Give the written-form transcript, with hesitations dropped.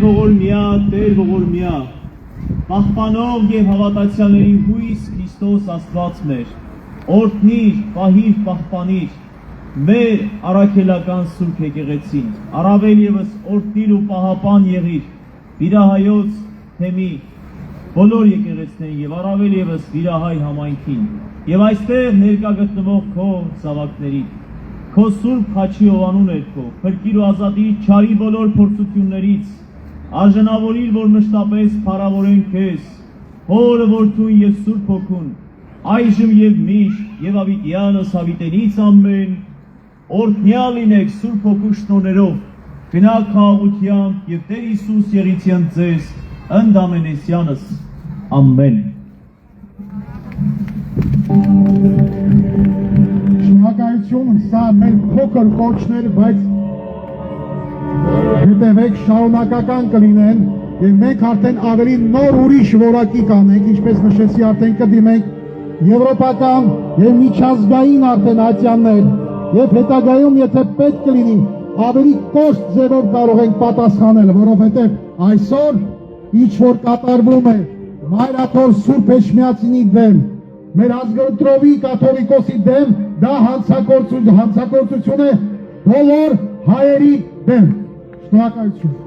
ողորմյա, Տեր ողորմյա, պահպանող և հավատացյալների հույս Քրիստոս Աստված մեր, օրհնիր, պահիր, պահպանիր, մեր առաքելական Սուրբ եկեղեցին, առավել ևս օրհնիր ու պահապան եղիր Վիրահայոց թեմի բոլոր եկեղեցներին և առավել ևս Վիրահայ համայնքին և այստեղ ներկա գտնվող քո զավակներին, քո Սուրբ խաչի հովանու ներքո, փրկիր ու ազատիր չարի բոլոր փորձություններից, արժանավորիր, որ մշտապես փառավորեն քեզ, Հորը, Որդուն և Սուրբ Հոգուն, այժմ և միշտ և հավիտյանս հավիտենից ամեն, օրհնյալ լինեք Սուրբ Հոգու շնորհներով, գնաք խաղաղությամբ և Տեր Հիսուս եղիցյան ձեզ ընդամենեսյանս, ամեն։ Շնորհակալություն, սա մեր փոքր կոչներ, բայց հետևեք շարունակական կլինեն և մենք արդեն ավելի նոր ուրիշ որակի կանենք, ինչպես նշեցի արդեն կդիմենք եվրոպական և միջազգային արդեն ատյաններ և հետագայում եթե պետք կլինի ավելի կոշտ ձևով կարող ենք պատասխանել, որովհետև այսօր ինչ որ կատարվում է Մայրաթոր Սուրբ Էջմիածնի դեմ, մեր ազգընտրովի կաթողիկոսի դեմ, դա հանցագործություն է բոլոր հայերի դեմ։ Շնորհակալություն։